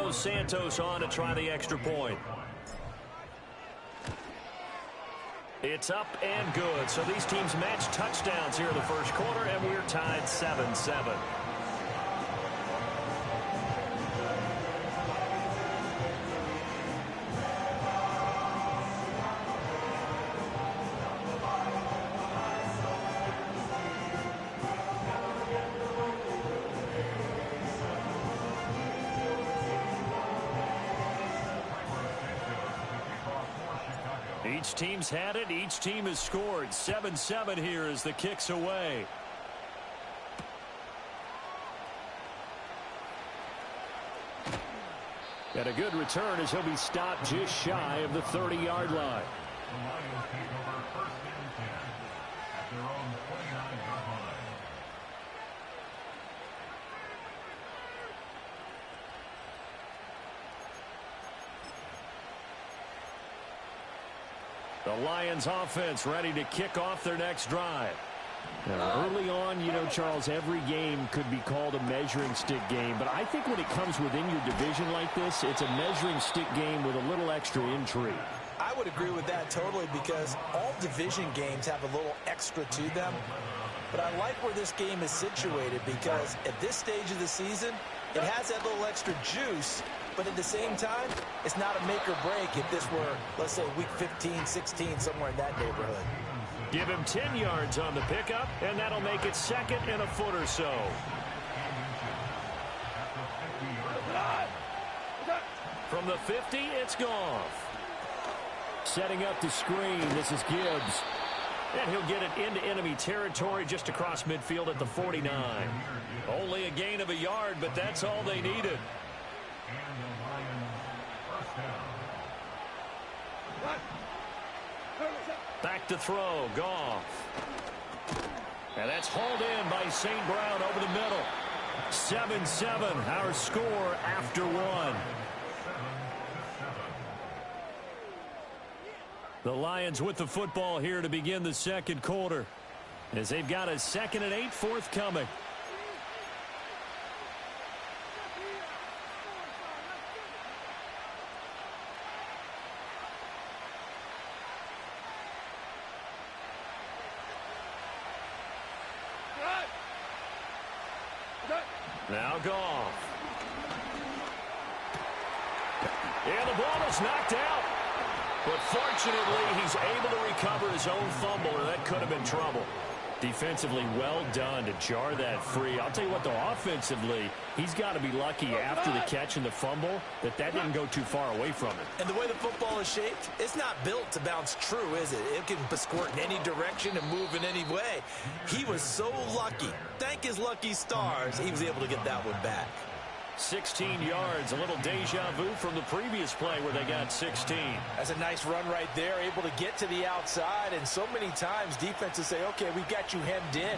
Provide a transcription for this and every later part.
Los Santos on to try the extra point. It's up and good. So these teams match touchdowns here in the first quarter, and we're tied 7-7. Each team's had it. Each team has scored. 7-7 here as the kick's away. And a good return as he'll be stopped just shy of the 30-yard line. The Lions offense ready to kick off their next drive. Now, early on, you know, Charles, every game could be called a measuring stick game. But I think when it comes within your division like this, it's a measuring stick game with a little extra intrigue. I would agree with that totally because all division games have a little extra to them. But I like where this game is situated because at this stage of the season, it has that little extra juice. But at the same time, it's not a make or break if this were, let's say, week 15, 16, somewhere in that neighborhood. Give him 10 yards on the pickup, and that'll make it second and a foot or so. From the 50, it's Goff. Setting up the screen, this is Gibbs. And he'll get it into enemy territory just across midfield at the 49. Only a gain of a yard, but that's all they needed. Back to throw, Goff. And that's hauled in by St. Brown over the middle. 7-7, our score after one. The Lions with the football here to begin the second quarter, as they've got a 2nd and 8 forthcoming. Now Goff. And the ball is knocked out. But fortunately, he's able to recover his own fumble, or that could have been trouble. Defensively, well done to jar that free. I'll tell you what, though, offensively, he's got to be lucky after the catch and the fumble that didn't go too far away from it. And the way the football is shaped, it's not built to bounce true, is it? It can squirt in any direction and move in any way. He was so lucky. Thank his lucky stars, he was able to get that one back. 16 yards, a little deja vu from the previous play where they got 16. That's a nice run right there, able to get to the outside, and so many times defenses say, okay, we've got you hemmed in.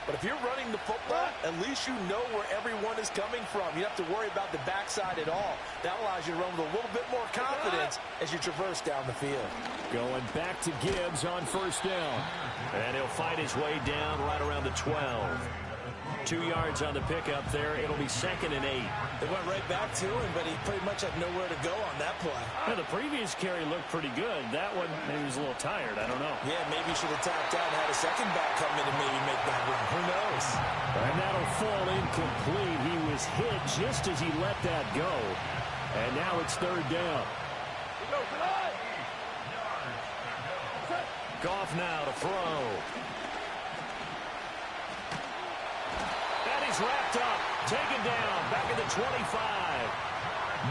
But if you're running the football, at least you know where everyone is coming from. You don't have to worry about the backside at all. That allows you to run with a little bit more confidence as you traverse down the field. Going back to Gibbs on first down. And he'll fight his way down right around the 12. 2 yards on the pickup there. It'll be 2nd and 8. They went right back to him, but he pretty much had nowhere to go on that play. Yeah, the previous carry looked pretty good. That one, maybe he was a little tired. I don't know. Yeah, maybe he should have tapped out and had a second back come in and maybe make that run. Who knows? And that'll fall incomplete. He was hit just as he let that go. And now it's 3rd down. Goff now to throw. He's wrapped up, taken down, back at the 25.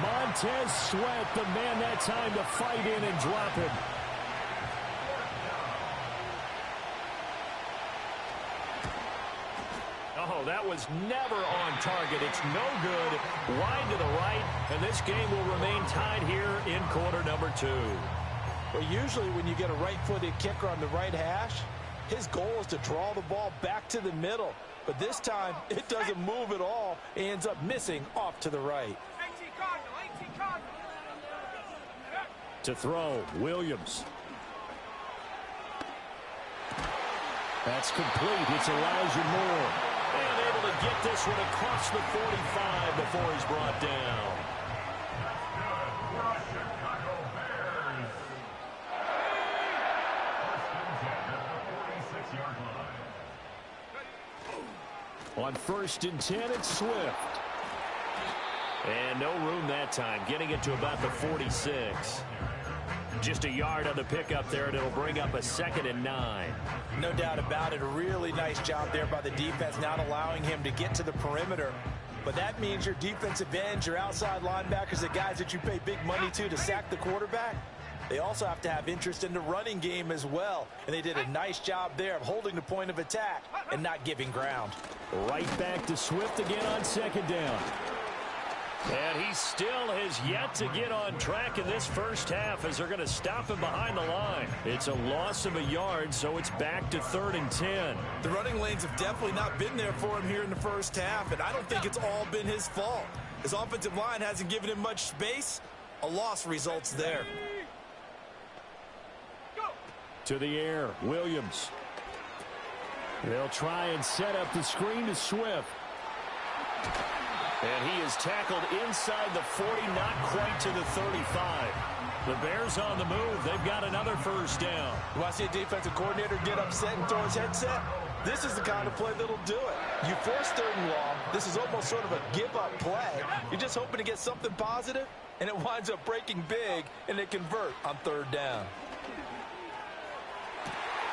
Montez Sweat, the man that time to fight in and drop him. Oh, that was never on target. It's no good. Wide to the right, and this game will remain tied here in quarter number 2. Well, usually when you get a right-footed kicker on the right hash, his goal is to draw the ball back to the middle. But this time, it doesn't move at all. He ends up missing off to the right. To throw, Williams. That's complete. It's Elijah Moore. And able to get this one across the 45 before he's brought down. On 1st and 10, it's Swift. And no room that time, getting it to about the 46. Just a yard on the pickup there, and it'll bring up a 2nd and 9. No doubt about it. A really nice job there by the defense, not allowing him to get to the perimeter. But that means your defensive ends, your outside linebackers, the guys that you pay big money to sack the quarterback, they also have to have interest in the running game as well. And they did a nice job there of holding the point of attack and not giving ground. Right back to Swift again on 2nd down. And he still has yet to get on track in this first half as they're going to stop him behind the line. It's a loss of a yard, so it's back to 3rd and 10. The running lanes have definitely not been there for him here in the first half, and I don't think it's all been his fault. His offensive line hasn't given him much space. A loss results there. To the air, Williams. They'll try and set up the screen to Swift. And he is tackled inside the 40, not quite to the 35. The Bears on the move. They've got another first down. You want to see a defensive coordinator get upset and throw his headset? This is the kind of play that'll do it. You force 3rd and long. This is almost sort of a give-up play. You're just hoping to get something positive, and it winds up breaking big, and they convert on 3rd down.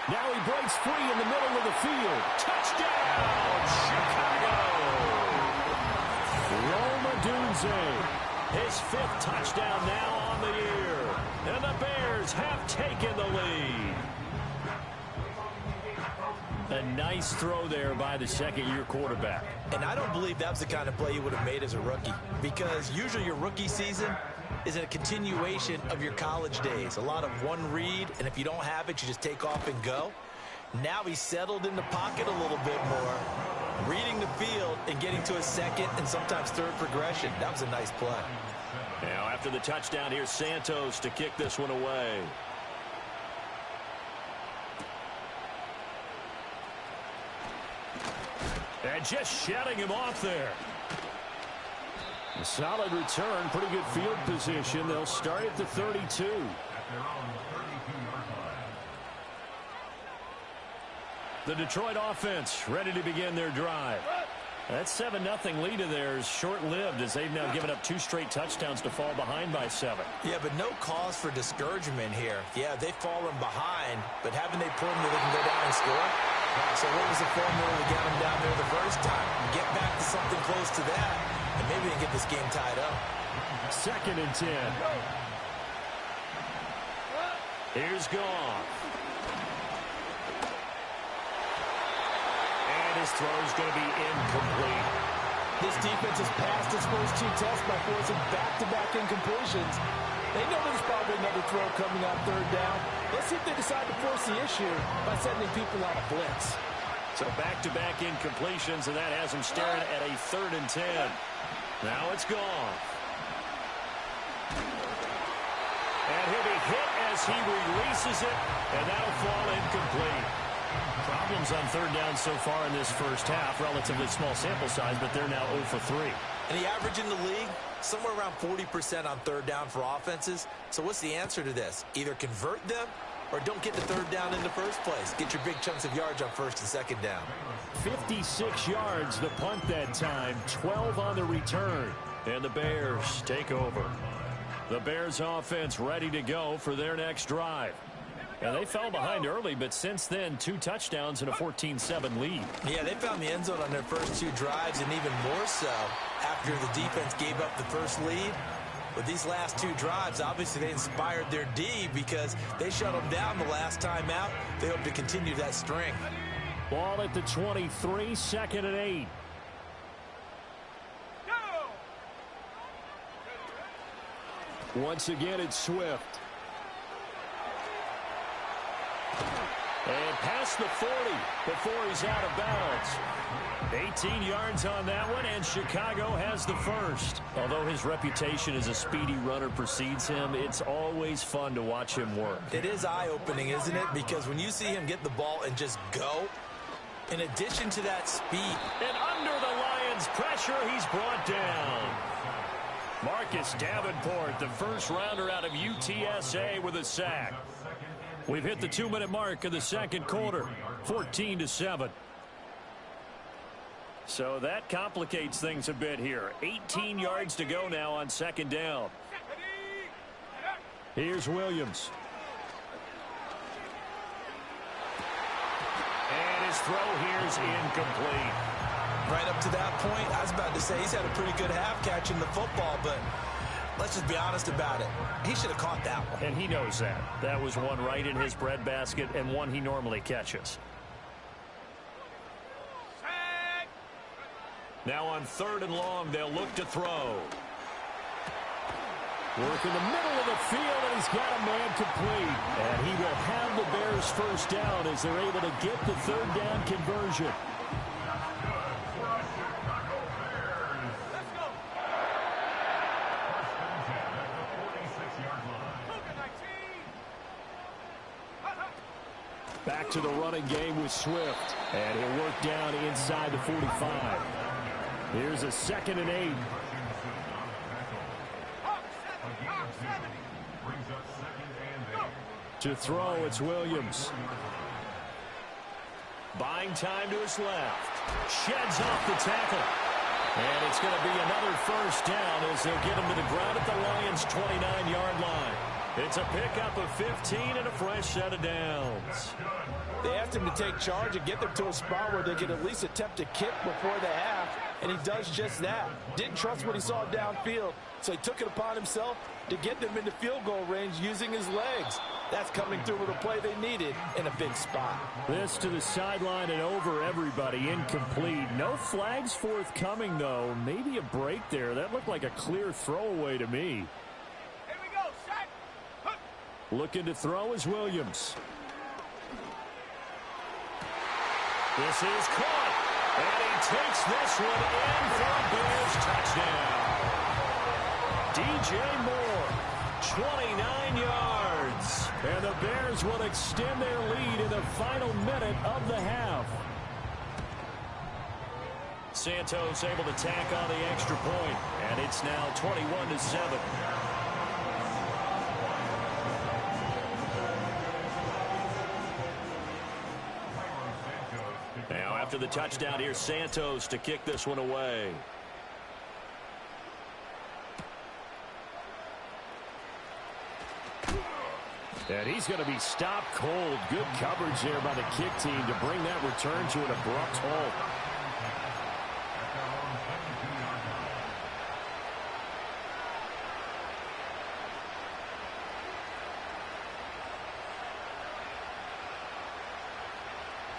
Now he breaks free in the middle of the field. Touchdown, Chicago! Roma Dunze, his 5th touchdown now on the year. And the Bears have taken the lead. A nice throw there by the 2nd-year quarterback. And I don't believe that's the kind of play you would have made as a rookie, because usually your rookie season is a continuation of your college days. A lot of one read, and if you don't have it, you just take off and go. Now he's settled in the pocket a little bit more, reading the field and getting to a 2nd and sometimes 3rd progression. That was a nice play. Now after the touchdown, here's Santos to kick this one away. And just shutting him off there. A solid return, pretty good field position. They'll start at the 32. The Detroit offense ready to begin their drive. That 7-0 lead of theirs short-lived as they've now given up 2 straight touchdowns to fall behind by 7. Yeah, but no cause for discouragement here. Yeah, they've fallen behind, but haven't they proven that they can go down and score? So what was the formula to get them down there the first time? Get back to something close to that, and maybe they can get this game tied up. 2nd and 10. Here's Goff. And his throw is going to be incomplete. This defense has passed its first 2 tests by forcing back-to-back incompletions. They know there's probably another throw coming on 3rd down. Let's see if they decide to force the issue by sending people on a blitz. So back-to-back incompletions, and that has him staring at a 3rd and 10. Now it's Goff. And he'll be hit as he releases it, and that'll fall incomplete. Problems on 3rd down so far in this first half. Relatively small sample size, but they're now 0 for 3. And the average in the league, somewhere around 40% on 3rd down for offenses. So what's the answer to this? Either convert them or don't get the 3rd down in the first place. Get your big chunks of yards on 1st and 2nd down. 56 yards the punt that time, 12 on the return. And the Bears take over. The Bears offense ready to go for their next drive. And they fell behind early, but since then, 2 touchdowns and a 14-7 lead. Yeah, they found the end zone on their first 2 drives, and even more so after the defense gave up the first lead. But these last 2 drives, obviously they inspired their D because they shut them down the last time out. They hope to continue that string. Ball at the 23, 2nd and 8. Once again, it's Swift. And past the 40 before he's out of bounds. 18 yards on that one, and Chicago has the first. Although his reputation as a speedy runner precedes him, it's always fun to watch him work. It is eye-opening, isn't it? Because when you see him get the ball and just go, in addition to that speed. And under the Lions' pressure, he's brought down. Marcus Davenport, the first rounder out of UTSA, with a sack. We've hit the 2-minute mark of the 2nd quarter, 14-7. So that complicates things a bit here. 18 yards to go now on second down. Here's Williams. And his throw here's incomplete. Right up to that point, I was about to say he's had a pretty good half catching the football, but let's just be honest about it. He should have caught that one. And he knows that. That was one right in his breadbasket and one he normally catches. Now on 3rd and long, they'll look to throw. Work in the middle of the field, and he's got a man complete. And he will have the Bears first down as they're able to get the 3rd down conversion. Back to the running game with Swift. And he'll work down inside the 45. Here's a 2nd and 8. To throw, it's Williams. Buying time to his left. Sheds off the tackle. And it's going to be another first down as they'll get him to the ground at the Lions' 29-yard line. It's a pickup of 15 and a fresh set of downs. They asked him to take charge and get them to a spot where they could at least attempt a kick before the half, and he does just that. Didn't trust what he saw downfield, so he took it upon himself to get them into field goal range using his legs. That's coming through with a play they needed in a big spot. This to the sideline and over everybody. Incomplete. No flags forthcoming, though. Maybe a break there. That looked like a clear throwaway to me. Here we go, set. Looking to throw is Williams. This is caught. And he takes this one in for a Bears touchdown. DJ Moore, 29 yards. And the Bears will extend their lead in the final minute of the half. Santos able to tack on the extra point, and it's now 21-7. Now after the touchdown, here's Santos to kick this one away. And he's going to be stopped cold. Good coverage there by the kick team to bring that return to an abrupt halt.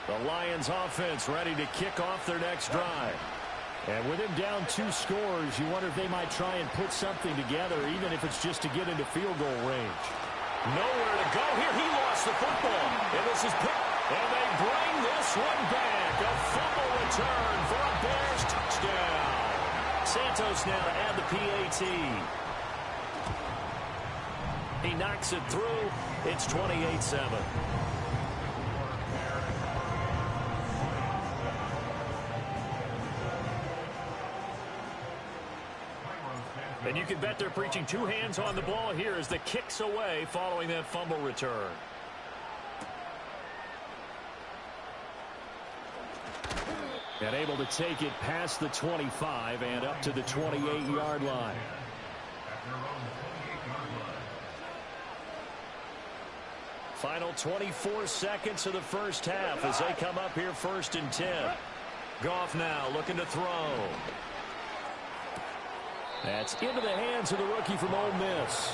The Lions offense ready to kick off their next drive. And with him down 2 scores, you wonder if they might try and put something together, even if it's just to get into field goal range. Nowhere to go here. He lost the football. And this is picked. And they bring this one back. A fumble return for a Bears touchdown. Santos now to add the PAT. He knocks it through. It's 28-7. And you can bet they're preaching 2 hands on the ball here as the kick's away following that fumble return. And able to take it past the 25 and up to the 28-yard line. Final 24 seconds of the first half as they come up here 1st and 10. Goff now looking to throw. That's into the hands of the rookie from Ole Miss.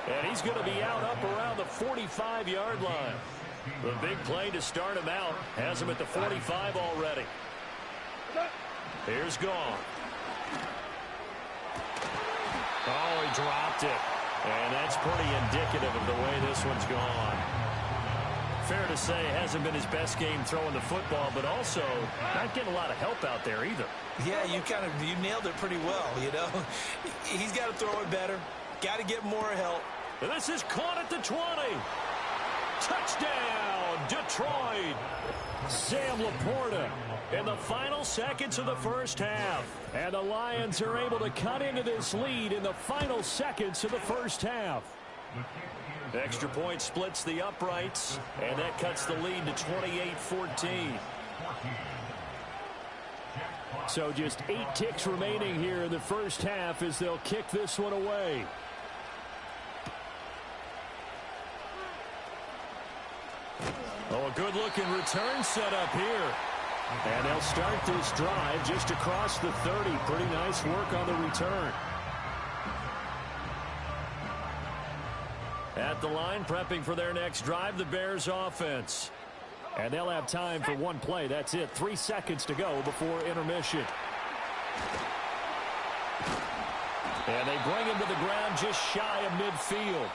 And he's going to be out up around the 45-yard line. The big play to start him out has him at the 45 already. Here's Goff. Oh, he dropped it. And that's pretty indicative of the way this one's gone. Fair to say, hasn't been his best game throwing the football, but also not getting a lot of help out there either. Yeah, you nailed it pretty well, you know. He's got to throw it better. Got to get more help. And this is caught at the 20. Touchdown, Detroit. Sam Laporta in the final seconds of the first half. And the Lions are able to cut into this lead in the final seconds of the first half. Extra point splits the uprights, and that cuts the lead to 28-14. So just 8 ticks remaining here in the first half as they'll kick this one away. Oh, a good-looking return set up here. And they'll start this drive just across the 30. Pretty nice work on the return. At the line, prepping for their next drive, the Bears offense. And they'll have time for one play. That's it. 3 seconds to go before intermission. And they bring him to the ground just shy of midfield.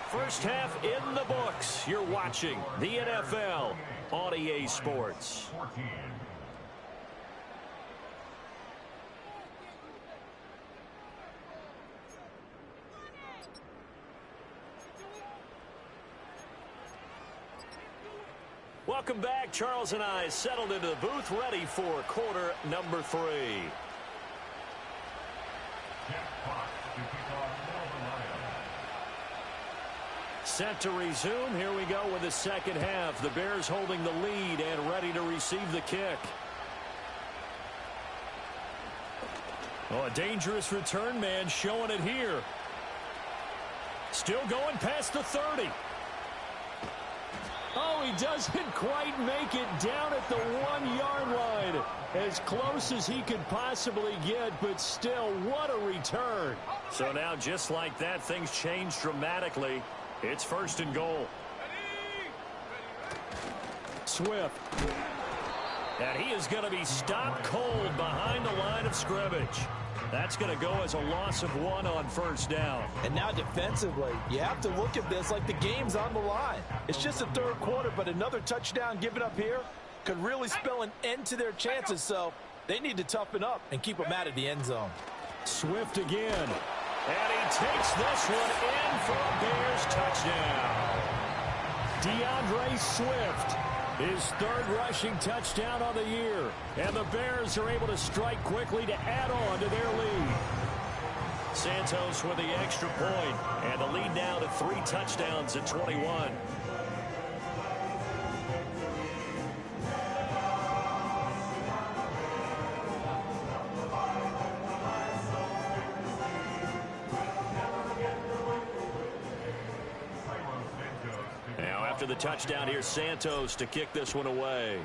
First half in the books. You're watching the NFL on EA Sports. Welcome back. Charles and I settled into the booth, ready for quarter number 3. Set to resume. Here we go with the second half. The Bears holding the lead and ready to receive the kick. Oh, a dangerous return man showing it here. Still going past the 30. Oh, he doesn't quite make it down at the 1-yard line. As close as he could possibly get, but still, what a return. So now, just like that, things change dramatically. It's 1st and goal. Swift. And he is going to be stopped cold behind the line of scrimmage. That's going to go as a loss of 1 on 1st down. And now defensively, you have to look at this like the game's on the line. It's just the 3rd quarter, but another touchdown given up here could really spell an end to their chances. So they need to toughen up and keep them out of the end zone. Swift again. And he takes this one in for a Bears touchdown. DeAndre Swift, his 3rd rushing touchdown on the year. And the Bears are able to strike quickly to add on to their lead. Santos with the extra point, and the lead now to 3 touchdowns at 21. After the touchdown, here's Santos to kick this one away.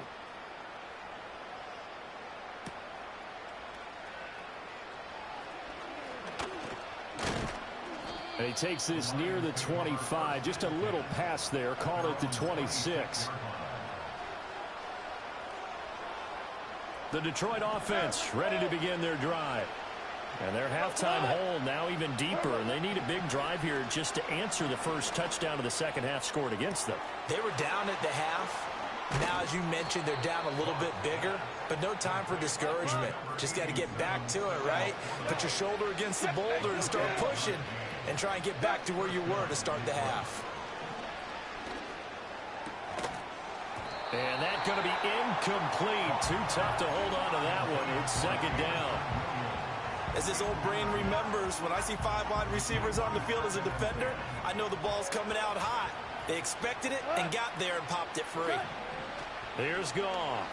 And he takes this near the 25. Just a little pass there. Call it the 26. The Detroit offense ready to begin their drive. And their halftime hole now even deeper, and they need a big drive here just to answer the first touchdown of the second half scored against them. They were down at the half. Now, as you mentioned, they're down a little bit bigger, but no time for discouragement. Just got to get back to it, right? Put your shoulder against the boulder and start pushing and try and get back to where you were to start the half. And that's going to be incomplete. Too tough to hold on to that one. It's 2nd down. As this old brain remembers, when I see 5 wide receivers on the field as a defender, I know the ball's coming out hot. They expected it and got there and popped it free. Here's Goff.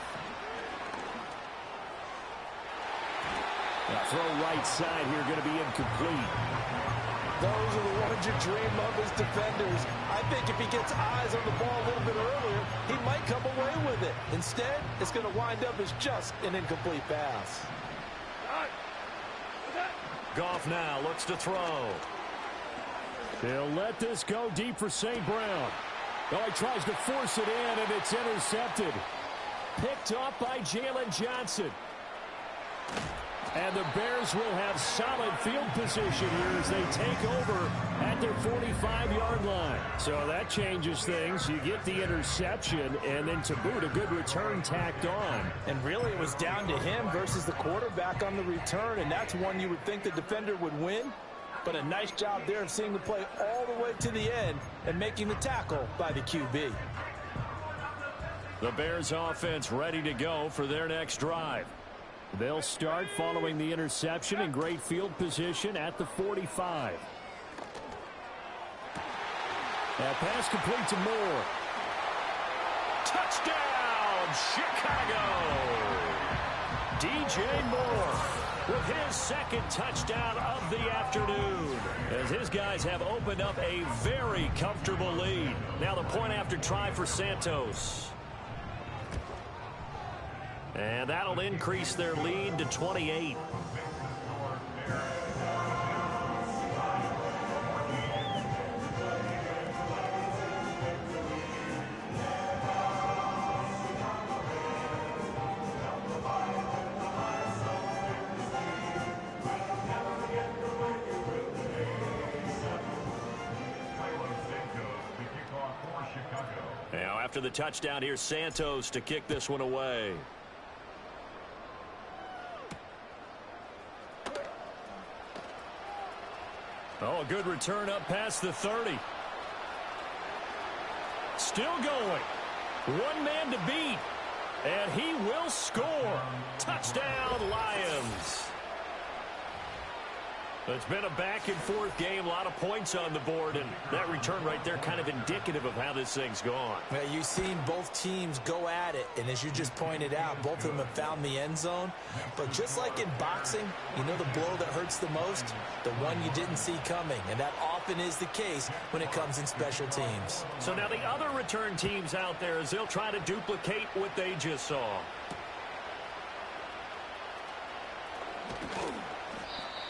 Now throw right side here, going to be incomplete. Those are the ones you dream of as defenders. I think if he gets eyes on the ball a little bit earlier, he might come away with it. Instead, it's going to wind up as just an incomplete pass. Goff now looks to throw. They'll let this go deep for St. Brown. Oh, he tries to force it in, and it's intercepted. Picked off by Jalen Johnson. And the Bears will have solid field position here as they take over at their 45-yard line. So that changes things. You get the interception, and then to boot, a good return tacked on. And really, it was down to him versus the quarterback on the return, and that's one you would think the defender would win. But a nice job there of seeing the play all the way to the end and making the tackle by the QB. The Bears offense ready to go for their next drive. They'll start following the interception in great field position at the 45. That pass complete to Moore. Touchdown, Chicago! DJ Moore with his second touchdown of the afternoon, as his guys have opened up a very comfortable lead. Now the point after try for Santos. And that'll increase their lead to 28. Now after the touchdown, here's Santos to kick this one away. Oh, a good return up past the 30. Still going. One man to beat. And he will score. Touchdown, Lions. It's been a back-and-forth game, a lot of points on the board, and that return right there kind of indicative of how this thing's gone. Well, you've seen both teams go at it, and as you just pointed out, both of them have found the end zone. But just like in boxing, you know the blow that hurts the most? The one you didn't see coming, and that often is the case when it comes in special teams. So now the other return teams out there, as they'll try to duplicate what they just saw.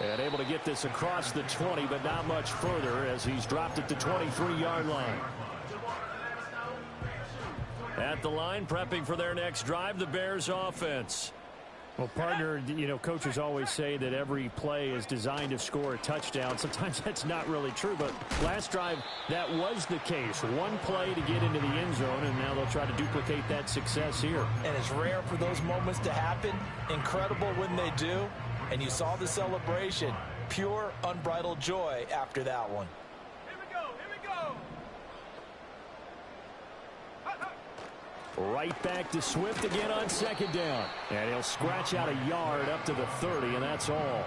And able to get this across the 20, but not much further as he's dropped it to 23-yard line. At the line, prepping for their next drive, the Bears offense. Well, partner, you know, coaches always say that every play is designed to score a touchdown. Sometimes that's not really true, but last drive, that was the case. One play to get into the end zone, and now they'll try to duplicate that success here. And it's rare for those moments to happen. Incredible when they do. And you saw the celebration. Pure, unbridled joy after that one. Here we go, here we go. Right back to Swift again on second down. And he'll scratch out a yard up to the 30, and that's all.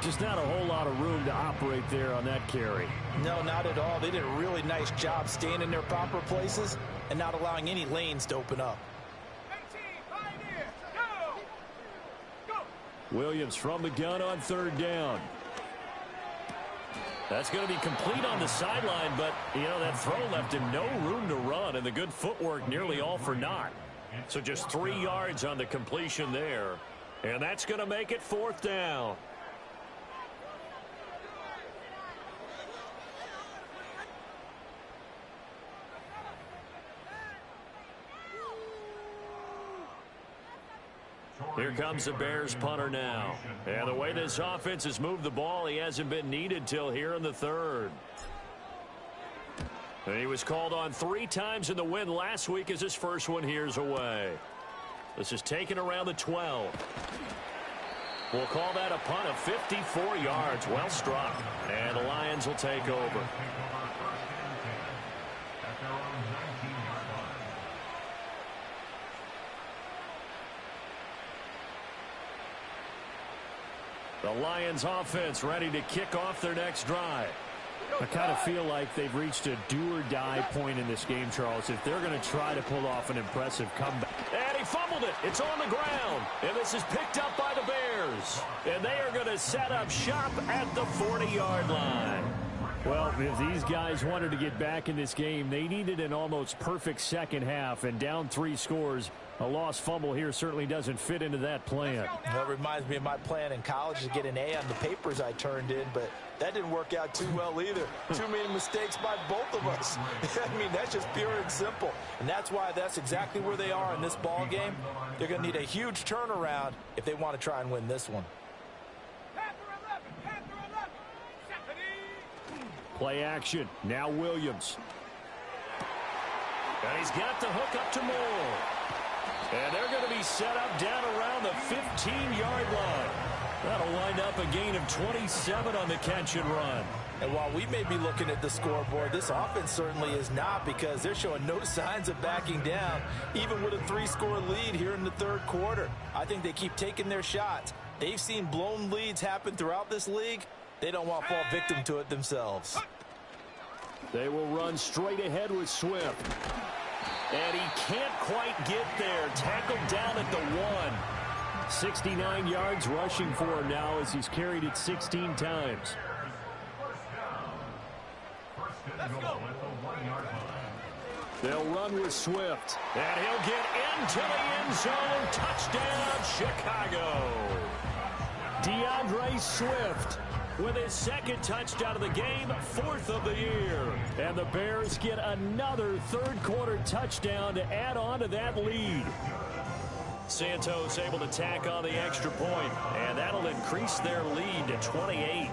Just not a whole lot of room to operate there on that carry. No, not at all. They did a really nice job staying in their proper places and not allowing any lanes to open up. 18, Pioneer, go! Go! Williams from the gun on third down. That's going to be complete on the sideline, but, you know, that throw left him no room to run, and the good footwork nearly all for naught. So just 3 yards on the completion there, and that's going to make it fourth down. Here comes the Bears punter now. And the way this offense has moved the ball, he hasn't been needed till here in the third. And he was called on 3 times in the win last week as his first one here's away. This is taken around the 12. We'll call that a punt of 54 yards. Well struck. And the Lions will take over. The Lions offense ready to kick off their next drive. I kind of feel like they've reached a do-or-die point in this game, Charles, if they're going to try to pull off an impressive comeback. And he fumbled it. It's on the ground. And this is picked up by the Bears. And they are going to set up shop at the 40-yard line. Well, if these guys wanted to get back in this game, they needed an almost perfect second half, and down 3 scores. A lost fumble here certainly doesn't fit into that plan. That reminds me of my plan in college to get an A on the papers I turned in, but that didn't work out too well either. Too many mistakes by both of us. I mean, that's just pure and simple. And that's why that's exactly where they are in this ball game. They're going to need a huge turnaround if they want to try and win this one. Panther 11, Stephanie. Play action. Now Williams. And he's got the hook up to Moore. And they're going to be set up down around the 15-yard line. That'll wind up a gain of 27 on the catch and run. And while we may be looking at the scoreboard, this offense certainly is not, because they're showing no signs of backing down, even with a 3-score lead here in the third quarter. I think they keep taking their shots. They've seen blown leads happen throughout this league. They don't want to fall victim to it themselves. They will run straight ahead with Swift. And he can't quite get there. Tackled down at the 1. 69 yards rushing for him now as he's carried it 16 times. Let's go. They'll run with Swift. And he'll get into the end zone. Touchdown, Chicago. DeAndre Swift with his second touchdown of the game, 4th of the year. And the Bears get another third-quarter touchdown to add on to that lead. Santos able to tack on the extra point, and that'll increase their lead to 28.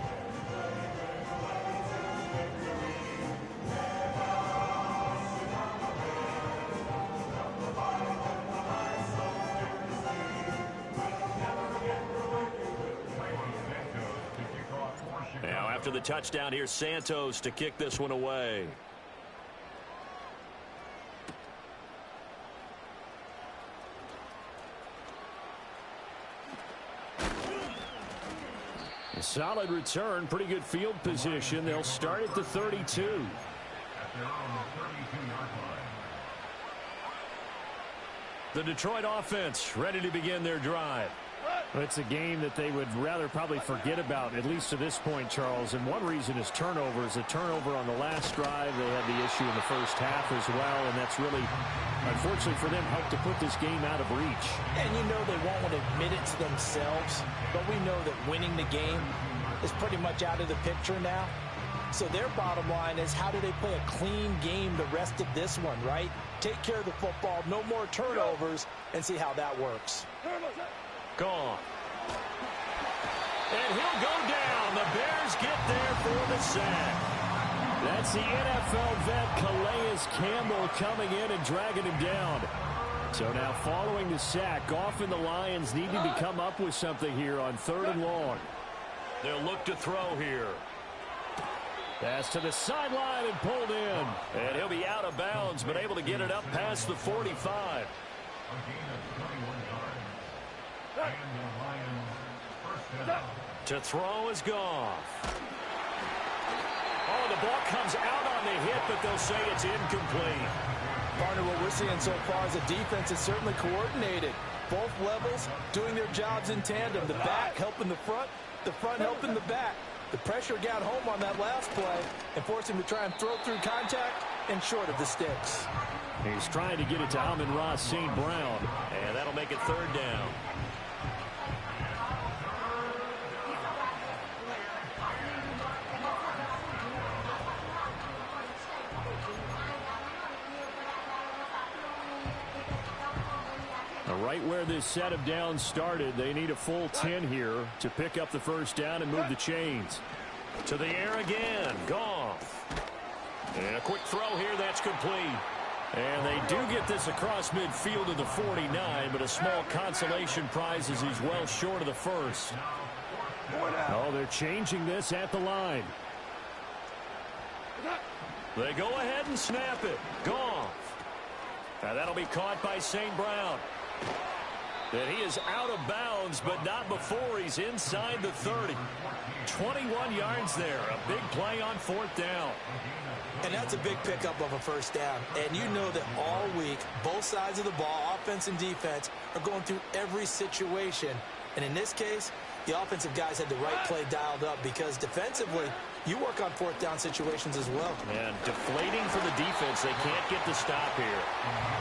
Now after the touchdown, here's Santos to kick this one away. A solid return, pretty good field position. They'll start at the 32. The Detroit offense ready to begin their drive. It's a game that they would rather probably forget about, at least to this point, Charles. And one reason is turnovers. A turnover on the last drive. They had the issue in the first half as well, and that's really, unfortunately for them, helped to put this game out of reach. And you know they won't want to admit it to themselves, but we know that winning the game is pretty much out of the picture now. So their bottom line is, how do they play a clean game the rest of this one, right? Take care of the football, no more turnovers, and see how that works. Gone. And he'll go down. The Bears get there for the sack. That's the NFL vet Calais Campbell coming in and dragging him down. So now following the sack, Goff and the Lions needing to come up with something here on 3rd and long. They'll look to throw here. Pass to the sideline and pulled in. And he'll be out of bounds, but able to get it up past the 45. To throw is Goff. Oh, the ball comes out on the hit, but they'll say it's incomplete. Partner, what we're seeing so far is the defense is certainly coordinated. Both levels doing their jobs in tandem. The back helping the front helping the back. The pressure got home on that last play and forced him to try and throw through contact and short of the sticks. He's trying to get it to Amon-Ra St. Brown. And that'll make it 3rd down. Right where this set of downs started, they need a full 10 here to pick up the first down and move the chains. To the air again. Goff. And a quick throw here. That's complete. And they do get this across midfield to the 49, but a small consolation prize as he's well short of the first. Oh, they're changing this at the line. They go ahead and snap it. Goff. Now that'll be caught by St. Brown. And he is out of bounds, but not before he's inside the 30. 21 yards there. A big play on 4th down. And that's a big pickup of a first down. And you know that all week, both sides of the ball, offense and defense, are going through every situation. And in this case, the offensive guys had the right play dialed up because defensively, you work on 4th down situations as well. And deflating for the defense. They can't get the stop here.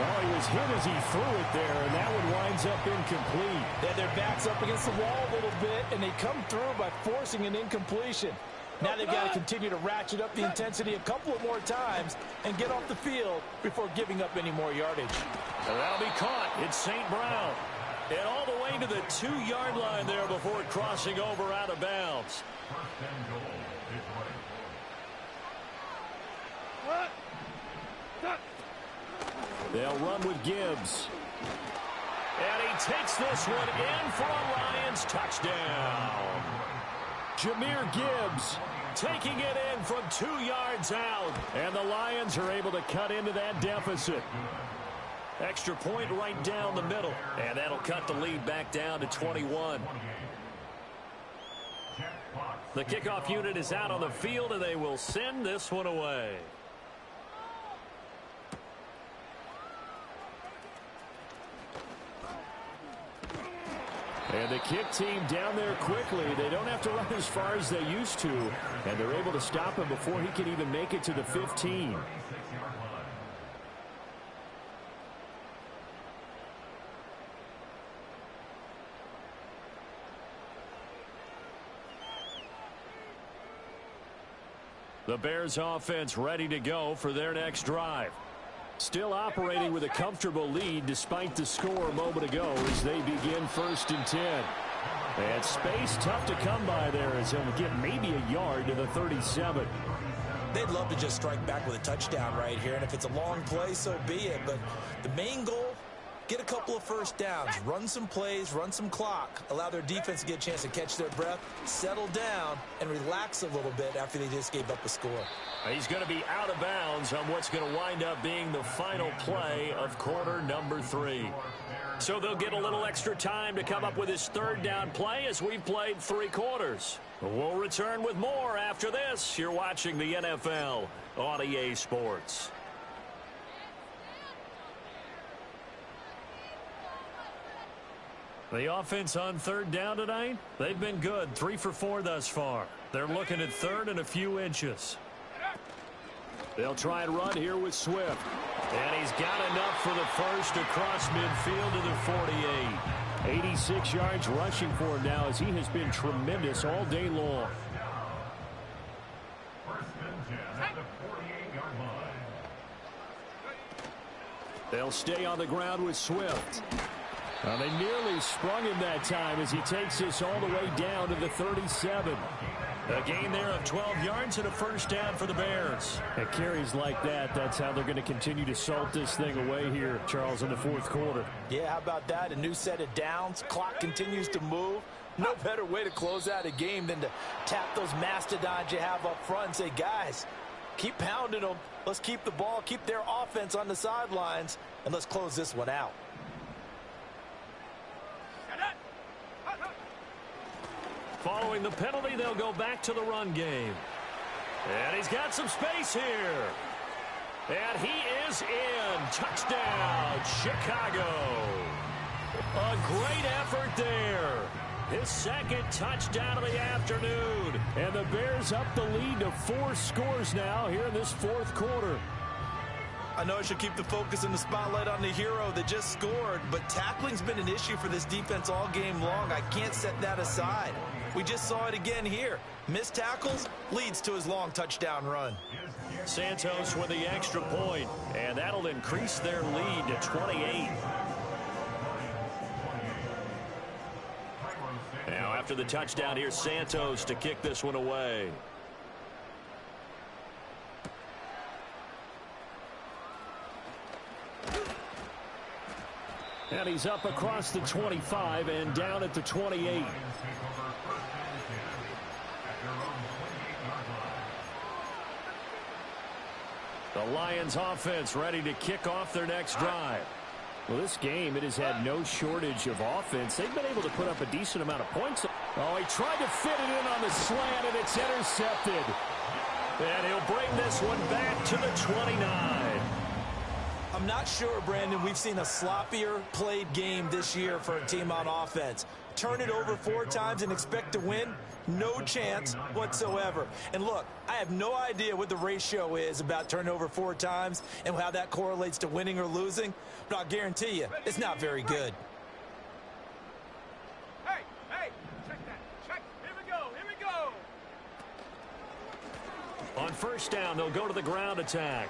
Well, he was hit as he threw it there, and that one winds up incomplete. They had their backs up against the wall a little bit, and they come through by forcing an incompletion. Now they've got to continue to ratchet up the intensity a couple of more times and get off the field before giving up any more yardage. And that'll be caught. It's St. Brown. And all the way to the 2-yard line there before crossing over out of bounds. They'll run with Gibbs. And he takes this one in for a Lions touchdown. Jahmyr Gibbs taking it in from 2 yards out. And the Lions are able to cut into that deficit. Extra point right down the middle. And that'll cut the lead back down to 21. The kickoff unit is out on the field, and they will send this one away. And the kick team down there quickly. They don't have to run as far as they used to. And they're able to stop him before he can even make it to the 15. The Bears offense ready to go for their next drive. Still operating with a comfortable lead despite the score a moment ago as they begin 1st and 10. And space tough to come by there as he'll get maybe a yard to the 37. They'd love to just strike back with a touchdown right here, and if it's a long play, so be it. But the main goal, get a couple of first downs, run some plays, run some clock, allow their defense to get a chance to catch their breath, settle down, and relax a little bit after they just gave up a score. He's going to be out of bounds on what's going to wind up being the final play of quarter number 3. So they'll get a little extra time to come up with his 3rd down play as we've played 3 quarters. We'll return with more after this. You're watching the NFL on EA Sports. The offense on 3rd down tonight, they've been good. 3 for 4 thus far. They're looking at 3rd and a few inches. They'll try and run here with Swift. And he's got enough for the first across midfield to the 48. 86 yards rushing for him now as he has been tremendous all day long. They'll stay on the ground with Swift. Well, they nearly sprung him that time as he takes this all the way down to the 37. A gain there of 12 yards and a first down for the Bears. At carries like that, that's how they're going to continue to salt this thing away here, Charles, in the 4th quarter. Yeah, how about that? A new set of downs. Clock continues to move. No better way to close out a game than to tap those mastodons you have up front and say, guys, keep pounding them. Let's keep the ball, keep their offense on the sidelines, and let's close this one out. Following the penalty, they'll go back to the run game. And he's got some space here. And he is in. Touchdown, Chicago. A great effort there. His 2nd touchdown of the afternoon. And the Bears up the lead to 4 scores now here in this 4th quarter. I know I should keep the focus and the spotlight on the hero that just scored, but tackling's been an issue for this defense all game long. I can't set that aside. We just saw it again here. Missed tackles leads to his long touchdown run. Santos with the extra point, and that'll increase their lead to 28. Now after the touchdown, here's Santos to kick this one away. And he's up across the 25 and down at the 28. The Lions offense ready to kick off their next drive. Well, this game, it has had no shortage of offense. They've been able to put up a decent amount of points. Oh, he tried to fit it in on the slant, and it's intercepted. And he'll bring this one back to the 29. I'm not sure, Brandon, we've seen a sloppier played game this year for a team on offense. Turn it over 4 times and expect to win? No chance whatsoever. And look, I have no idea what the ratio is about turning over 4 times and how that correlates to winning or losing, but I'll guarantee you it's not very good. Hey, check that. Check. Here we go. On first down, they'll go to the ground attack.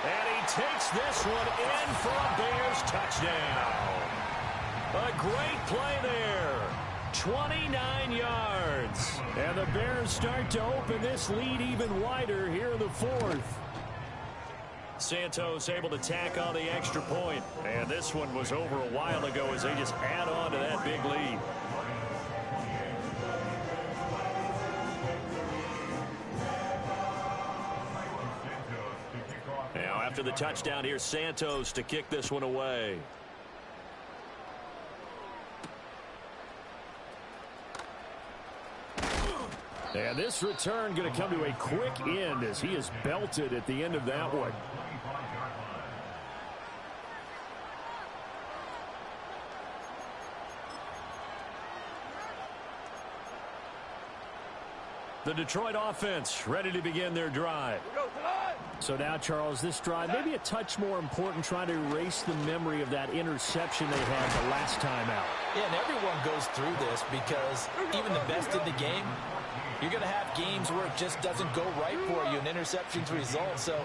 And he takes this one in for a Bears touchdown. A great play there. 29 yards. And the Bears start to open this lead even wider here in the 4th. Santos able to tack on the extra point. And this one was over a while ago as they just add on to that big lead. Now after the touchdown, here's Santos to kick this one away. And this return going to come to a quick end as he is belted at the end of that one. The Detroit offense ready to begin their drive. So now, Charles, this drive maybe a touch more important, trying to erase the memory of that interception they had the last time out. Yeah, and everyone goes through this because even the best in the game, you're going to have games where it just doesn't go right for you and interceptions result. So,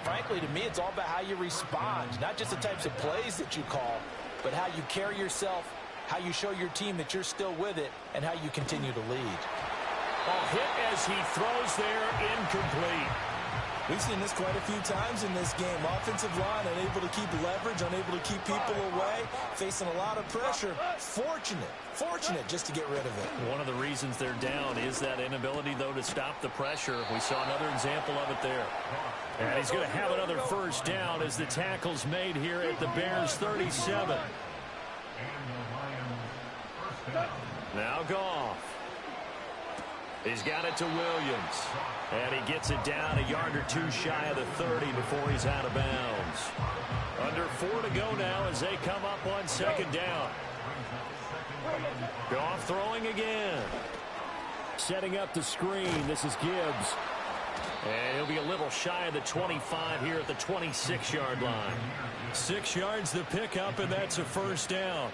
frankly, to me, it's all about how you respond, not just the types of plays that you call, but how you carry yourself, how you show your team that you're still with it, and how you continue to lead. Hit as he throws there, incomplete. We've seen this quite a few times in this game. Offensive line unable to keep leverage, unable to keep people away, facing a lot of pressure. Fortunate just to get rid of it. One of the reasons they're down is that inability, though, to stop the pressure. We saw another example of it there. And he's going to have another first down as the tackle's made here at the Bears' 37. Now Goff. He's got it to Williams. And he gets it down a yard or two shy of the 30 before he's out of bounds. Under 4 to go now as they come up on second down. Goff throwing again. Setting up the screen. This is Gibbs. And he'll be a little shy of the 25 here at the 26-yard line. 6 yards the pickup, and that's a first down.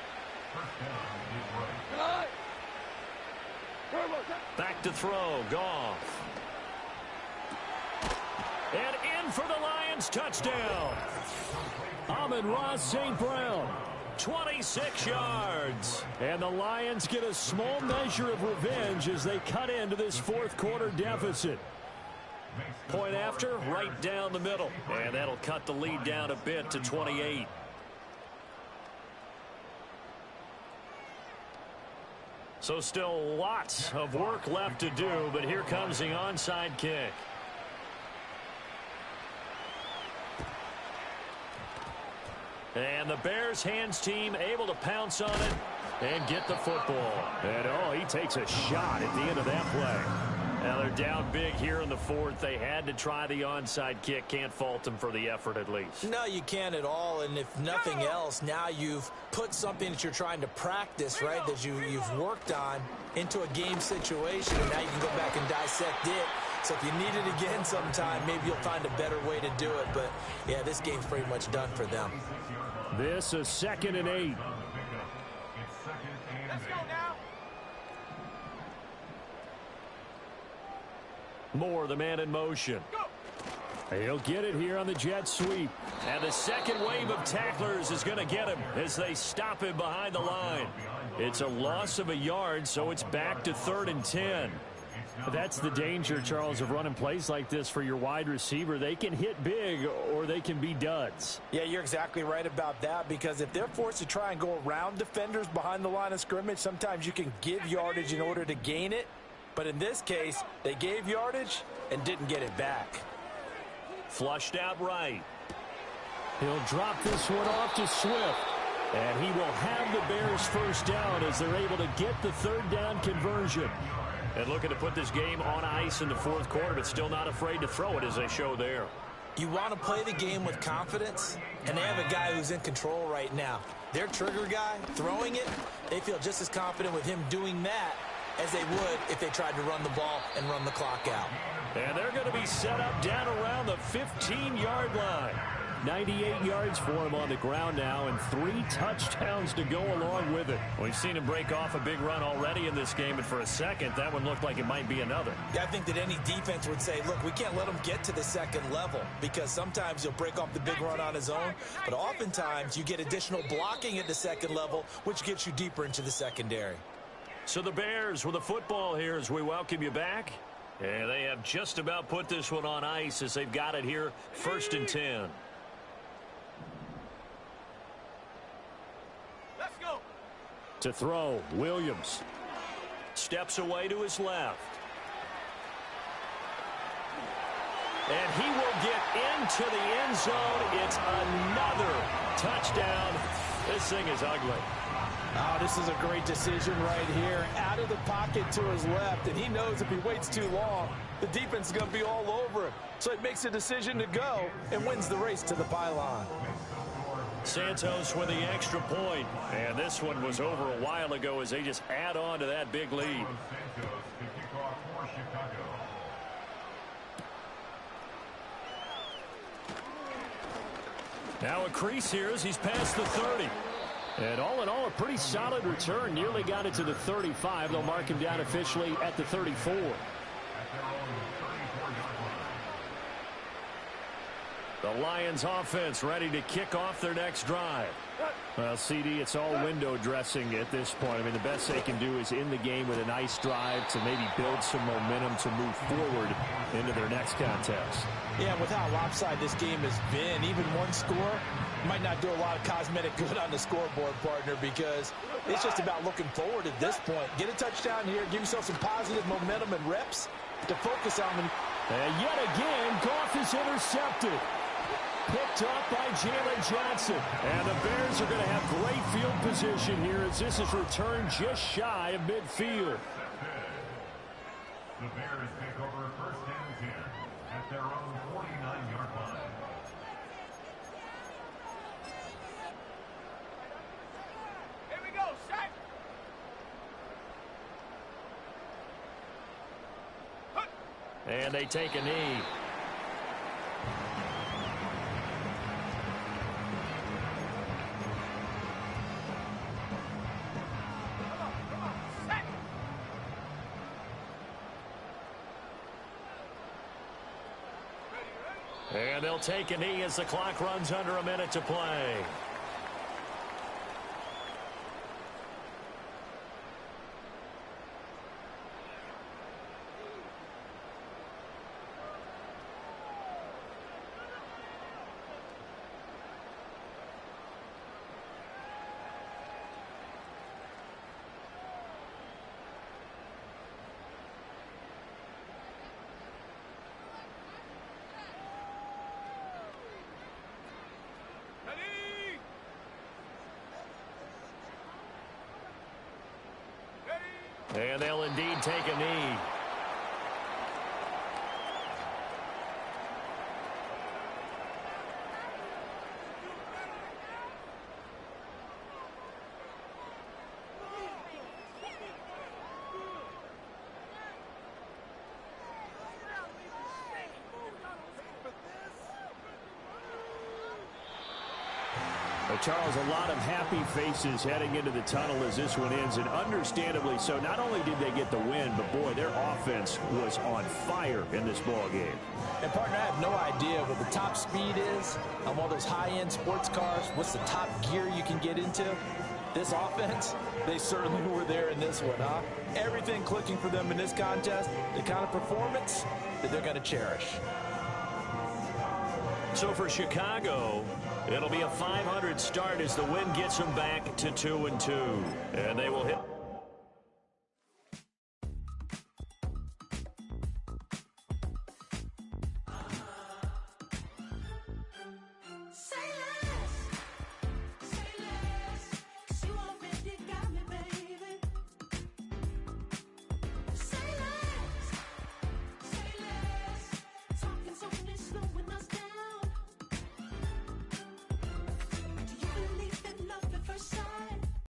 Back to throw, Goff. And in for the Lions, touchdown. Amon-Ra St. Brown. 26 yards. And the Lions get a small measure of revenge as they cut into this fourth quarter deficit. Point after, right down the middle. And that'll cut the lead down a bit to 28. So still lots of work left to do, but here comes the onside kick. And the Bears hands team able to pounce on it and get the football. And he takes a shot at the end of that play. Now they're down big here in the fourth. They had to try the onside kick. Can't fault them for the effort at least. No, you can't at all. And if nothing else, now you've put something that you're trying to practice, right, that you've worked on into a game situation. And now you can go back and dissect it. So if you need it again sometime, maybe you'll find a better way to do it. But, yeah, this game's pretty much done for them. This is 2nd and 8. Let's go now. Moore, the man in motion. He'll get it here on the jet sweep. And the second wave of tacklers is going to get him as they stop him behind the line. It's a loss of a yard, so it's back to 3rd and 10. That's the danger, Charles, of running plays like this for your wide receiver. They can hit big or they can be duds. Yeah, you're exactly right about that, because if they're forced to try and go around defenders behind the line of scrimmage, sometimes you can give yardage in order to gain it. But in this case, they gave yardage and didn't get it back. Flushed out right. He'll drop this one off to Swift. And he will have the Bears first down as they're able to get the third down conversion. And looking to put this game on ice in the fourth quarter, but still not afraid to throw it as they show there. You want to play the game with confidence, and they have a guy who's in control right now. Their trigger guy, throwing it, they feel just as confident with him doing that as they would if they tried to run the ball and run the clock out. And they're going to be set up down around the 15-yard line. 98 yards for him on the ground now, and 3 touchdowns to go along with it. We've seen him break off a big run already in this game, and for a second, that one looked like it might be another. Yeah, I think that any defense would say, look, we can't let him get to the second level, because sometimes he'll break off the big run on his own, but oftentimes you get additional blocking at the second level, which gets you deeper into the secondary. So the Bears with the football here as we welcome you back. And they have just about put this one on ice as they've got it here, 1st and 10. To throw, Williams. Steps away to his left. And he will get into the end zone. It's another touchdown. This thing is ugly. Oh, this is a great decision right here. Out of the pocket to his left, and he knows if he waits too long, the defense is going to be all over him. So he makes a decision to go and wins the race to the pylon. Santos with the extra point. And this one was over a while ago as they just add on to that big lead. Now a crease here as he's past the 30. And all in all, a pretty solid return. Nearly got it to the 35. They'll mark him down officially at the 34. The Lions offense ready to kick off their next drive. Well, CD, it's all window dressing at this point. I mean, the best they can do is in the game with a nice drive to maybe build some momentum to move forward into their next contest. Yeah, with how lopsided this game has been, even one score might not do a lot of cosmetic good on the scoreboard, partner, because it's just about looking forward at this point. Get a touchdown here, give yourself some positive momentum and reps to focus on. And yet again, Goff is intercepted. Picked up by Jalen Johnson. And the Bears are going to have great field position here as this is returned just shy of midfield. The Bears pick over first and 10 at their own 49-yard line. Here we go, set. And they take a knee. And they'll take a knee as the clock runs under a minute to play. And they'll indeed take a knee. Charles, a lot of happy faces heading into the tunnel as this one ends, and understandably so. Not only did they get the win, but boy, their offense was on fire in this ball game. And partner, I have no idea what the top speed is on one of those high-end sports cars. What's the top gear you can get into? This offense, they certainly were there in this one, huh? Everything clicking for them in this contest, the kind of performance that they're going to cherish. So for Chicago, it'll be a 500 start as the win gets them back to 2-2. And they will hit